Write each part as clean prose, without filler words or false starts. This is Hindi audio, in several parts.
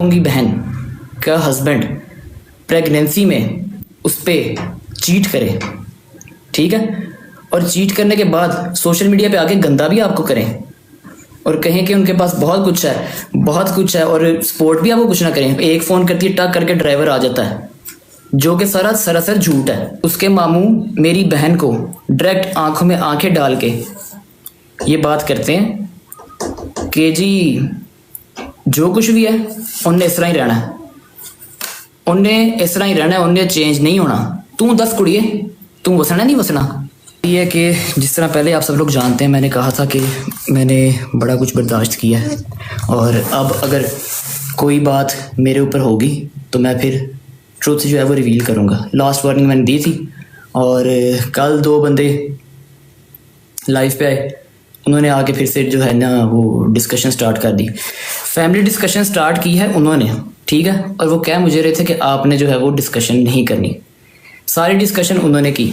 की बहन का हस्बैंड प्रेगनेंसी में उस पर चीट करे, ठीक है, और चीट करने के बाद सोशल मीडिया पे आके गंदा भी आपको करें और कहें कि उनके पास बहुत कुछ है और सपोर्ट भी आपको कुछ ना करें। एक फ़ोन करती है, टक करके ड्राइवर आ जाता है, जो कि सारा सरासर झूठ है। उसके मामू मेरी बहन को डायरेक्ट आंखों में आंखें डाल के ये बात करते हैं कि जी जो कुछ भी है उन्हें इस तरह ही रहना है, उन्हें चेंज नहीं होना। तू 10 कुड़िए, तू वसना नहीं वसना। ये कि जिस तरह पहले आप सब लोग जानते हैं, मैंने कहा था कि मैंने बड़ा कुछ बर्दाश्त किया है और अब अगर कोई बात मेरे ऊपर होगी तो मैं फिर ट्रुथ जो है वो रिवील करूँगा। लास्ट वार्निंग मैंने दी थी और कल 2 बंदे लाइव पे आए, उन्होंने आके फिर से जो है ना वो डिस्कशन स्टार्ट कर दी। फैमिली डिस्कशन स्टार्ट की है उन्होंने, ठीक है, और वो कह मुझे रहे थे कि आपने जो है वो डिस्कशन नहीं करनी। सारी डिस्कशन उन्होंने की।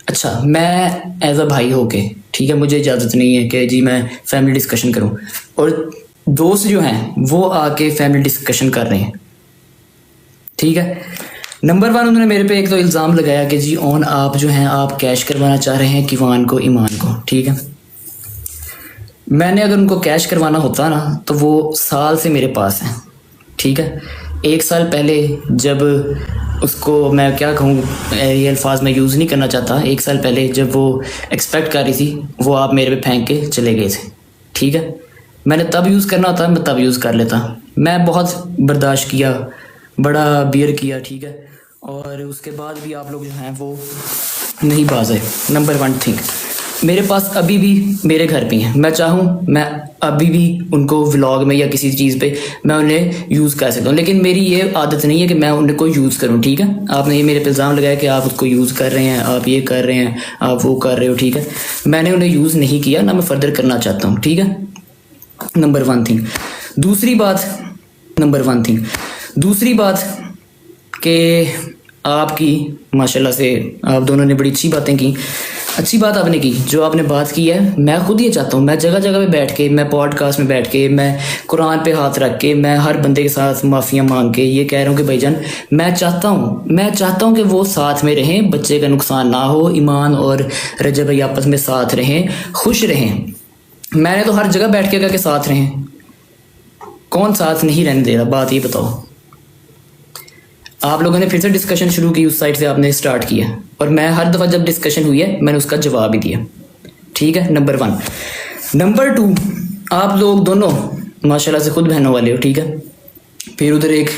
अच्छा, मैं एज अ भाई होके, ठीक है, मुझे इजाज़त नहीं है कि जी मैं फैमिली डिस्कशन करूं, और दोस्त जो हैं वो आके फैमिली डिस्कशन कर रहे हैं, ठीक है। नंबर 1 उन्होंने मेरे पे एक तो इल्ज़ाम लगाया कि जी ऑन आप जो हैं आप कैश करवाना चाह रहे हैं किवान को, ईमान को, ठीक है। मैंने अगर उनको कैश करवाना होता ना तो वो साल से मेरे पास हैं, ठीक है। 1 साल पहले जब उसको मैं क्या कहूँ, ये अल्फाज मैं यूज़ नहीं करना चाहता, 1 साल पहले जब वो एक्सपेक्ट कर रही थी वो आप मेरे पे फेंक के चले गए थे, ठीक है। मैंने तब यूज़ करना होता मैं तब यूज़ कर लेता। मैं बहुत बर्दाश्त किया, बड़ा बियर किया, ठीक है, और उसके बाद भी आप लोग जो हैं वो नहीं बाज आए। नंबर 1 थिंग, मेरे पास अभी भी मेरे घर पे हैं, मैं चाहूँ मैं अभी भी उनको व्लॉग में या किसी चीज़ पे मैं उन्हें यूज़ कर सकता हूँ, लेकिन मेरी ये आदत नहीं है कि मैं उनको यूज़ करूँ, ठीक है। आपने ये मेरे पे इल्ज़ाम लगाया कि आप उसको यूज़ कर रहे हैं, आप ये कर रहे हैं, आप वो कर रहे हो, ठीक है। मैंने उन्हें यूज़ नहीं किया, ना मैं फर्दर करना चाहता हूँ, ठीक है। Number 1 thing. दूसरी बात कि आपकी माशाल्लाह से आप दोनों ने बड़ी अच्छी बातें की। अच्छी बात आपने की, जो आपने बात की है, मैं खुद ये चाहता हूँ, मैं जगह जगह पे बैठ के, मैं पॉडकास्ट में बैठ के, मैं कुरान पे हाथ रख के, मैं हर बंदे के साथ माफ़ियाँ मांग के ये कह रहा हूँ कि भाईजान मैं चाहता हूँ कि वो साथ में रहें, बच्चे का नुकसान ना हो, ईमान और रजब भाई आपस में साथ रहें, खुश रहें। मैंने तो हर जगह बैठ के कहा कि साथ रहें, कौन साथ नहीं रहने दे रहा, बात ये बताओ। आप लोगों ने फिर से डिस्कशन शुरू की, उस साइड से आपने स्टार्ट किया, और मैं हर दफ़ा जब डिस्कशन हुई है मैंने उसका जवाब ही दिया, ठीक है। नंबर 1। नंबर 2, आप लोग दोनों माशाल्लाह से खुद बहनों वाले हो, ठीक है। फिर उधर एक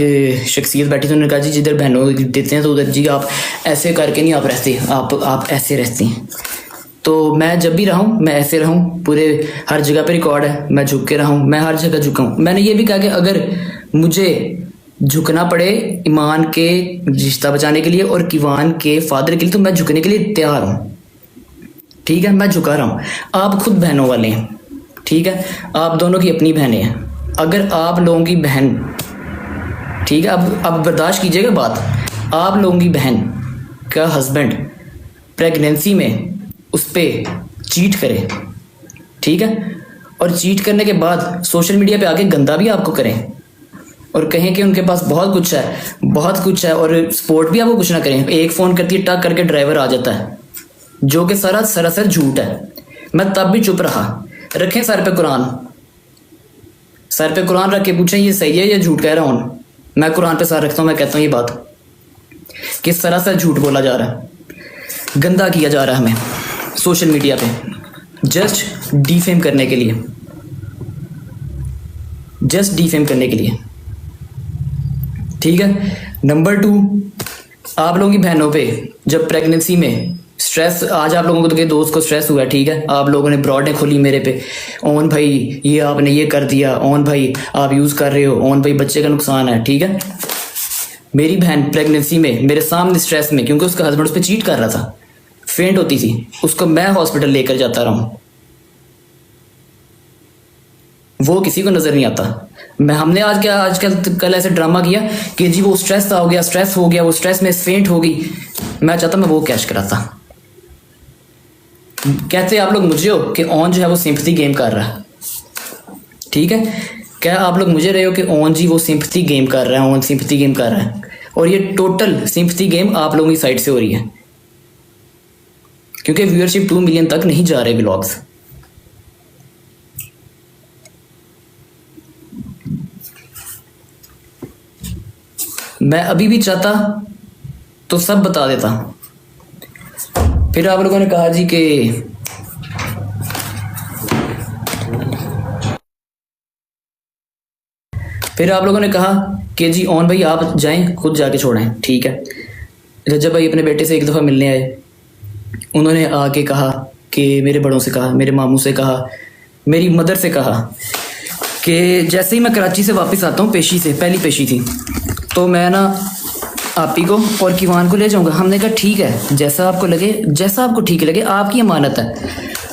शख्सियत बैठी थी, उन्होंने कहा जी जिधर बहनों देते हैं तो उधर जी आप ऐसे करके नहीं आप रहते, आप ऐसे रहते हैं। तो मैं जब भी रहूँ मैं ऐसे रहूँ, पूरे हर जगह पे रिकॉर्ड है, मैं झुक के रहूँ, मैं हर जगह झुका हूँ। मैंने ये भी कहा कि अगर मुझे झुकना पड़े ईमान के रिश्ता बचाने के लिए और किवान के फादर के लिए तो मैं झुकने के लिए तैयार हूँ, ठीक है। मैं झुका रहा हूँ। आप खुद बहनों वाले हैं, ठीक है, आप दोनों की अपनी बहनें हैं। अगर आप लोगों की बहन, ठीक है, अब बर्दाश्त कीजिएगा बात, आप लोगों की बहन का हस्बैंड प्रेगनेंसी में उस पर चीट करे, ठीक है, और चीट करने के बाद सोशल मीडिया पे आके गंदा भी आपको करें और कहें कि उनके पास बहुत कुछ है और सपोर्ट भी आपको कुछ ना करें। एक फ़ोन करती है, टक करके ड्राइवर आ जाता है, जो कि सारा सरासर झूठ है। मैं तब भी चुप रहा। रखें सर पे कुरान रख के पूछें ये सही है या झूठ कह रहा हूँ। मैं कुरान पे सर रखता हूँ, मैं कहता हूँ ये बात कि सरासर झूठ बोला जा रहा है, गंदा किया जा रहा है हमें सोशल मीडिया पे, जस्ट डिफेम करने के लिए, ठीक है। नंबर 2, आप लोगों की बहनों पे जब प्रेगनेंसी में स्ट्रेस, आज आप लोगों को तो के दोस्त को स्ट्रेस हुआ, ठीक है, आप लोगों ने ब्रॉडें खोली मेरे पे, ओन भाई ये आपने ये कर दिया, ओन भाई आप यूज़ कर रहे हो, ओन भाई बच्चे का नुकसान है, ठीक है। मेरी बहन प्रेगनेंसी में मेरे सामने स्ट्रेस में, क्योंकि उसका हस्बैंड उस पर चीट कर रहा था, फेंट होती थी, उसको मैं हॉस्पिटल लेकर जाता रहा हूँ, वो किसी को नज़र नहीं आता। हमने कल ऐसे ड्रामा किया कि जी वो स्ट्रेस हो गया, वो स्ट्रेस में फेंट हो गई। मैं चाहता मैं वो कैश कराता। कहते आप लोग मुझे हो कि ऑन जो है वो सिंपैथी गेम कर रहा है, ठीक है। क्या आप लोग मुझे रहे हो कि ओन जी वो सिंपथी गेम कर रहा है, ओन सिंपथी गेम कर रहा है, और ये टोटल सिंपथी गेम आप लोगों की साइड से हो रही है, क्योंकि व्यूअरशिप 2 मिलियन तक नहीं जा रहे व्लॉग्स। मैं अभी भी चाहता तो सब बता देता। फिर आप लोगों ने कहा जी कि जी ओन भाई आप जाएं, खुद जाके छोड़ें। ठीक है, रजब भाई अपने बेटे से एक दफ़ा मिलने आए, उन्होंने आके कहा कि मेरे बड़ों से कहा, मेरे मामू से कहा, मेरी मदर से कहा कि जैसे ही मैं कराची से वापस आता हूँ, पेशी से पहली पेशी थी, तो मैं ना आपी को और किवान को ले जाऊंगा। हमने कहा ठीक है, जैसा आपको लगे, जैसा आपको ठीक लगे, आपकी अमानत है,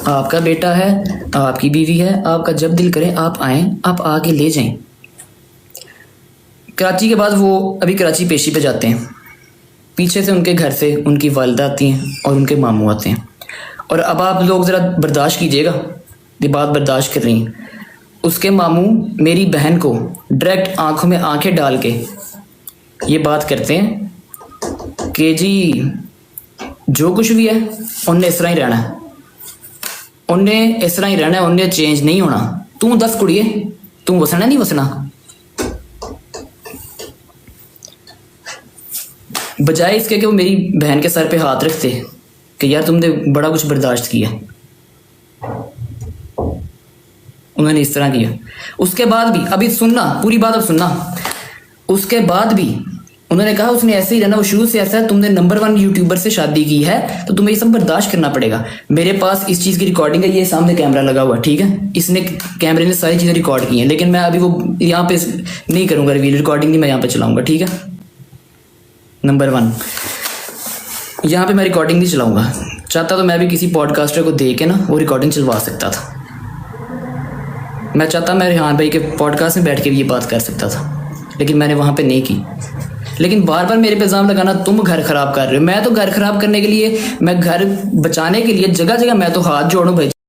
आपका बेटा है, आपकी बीवी है, आपका जब दिल करे आप आएँ, आप आके ले जाएं। कराची के बाद वो अभी कराची पेशी पे जाते हैं, पीछे से उनके घर से उनकी वालिदा आती हैं और उनके मामू आते हैं। और अब आप लोग ज़रा बर्दाश्त कीजिएगा, ये बात बर्दाश्त कर रही हैं। उसके मामू मेरी बहन को डायरेक्ट आंखों में आंखें डाल के ये बात करते हैं कि जी जो कुछ भी है उन्हें इस तरह ही रहना है, उन्हें इस तरह ही रहना है, उन्हें चेंज नहीं होना। तू दस कुड़िए, तू वसना नहीं वसना, बजाय इसके कि वो मेरी बहन के सर पे हाथ रखते कि यार तुमने बड़ा कुछ बर्दाश्त किया, उन्होंने इस तरह किया। उसके बाद भी, अभी सुनना पूरी बात, अब सुनना, उसके बाद भी उन्होंने कहा उसने ऐसे ही रहना, वो शुरू से ऐसा है, तुमने नंबर 1 यूट्यूबर से शादी की है तो तुम्हें ये सब बर्दाश्त करना पड़ेगा। मेरे पास इस चीज़ की रिकॉर्डिंग है, ये सामने कैमरा लगा हुआ, ठीक है, इसने कैमरे ने सारी चीज़ें रिकॉर्ड की हैं, लेकिन मैं अभी वो यहाँ पे नहीं करूँगा रिवील, रिकॉर्डिंग नहीं मैं यहाँ पे चलाऊँगा, ठीक है। नंबर 1, यहाँ पे मैं रिकॉर्डिंग नहीं चलाऊँगा। चाहता तो मैं भी किसी पॉडकास्टर को दे के ना वो रिकॉर्डिंग चलवा सकता था, मैं चाहता मैं रेहान भाई के पॉडकास्ट में बैठ के भी ये बात कर सकता था, लेकिन मैंने वहाँ पे नहीं की। लेकिन बार बार मेरे पे इल्ज़ाम लगाना तुम घर ख़राब कर रहे हो। मैं तो घर ख़राब करने के लिए, मैं घर बचाने के लिए जगह जगह मैं तो हाथ जोड़ूँ भाई।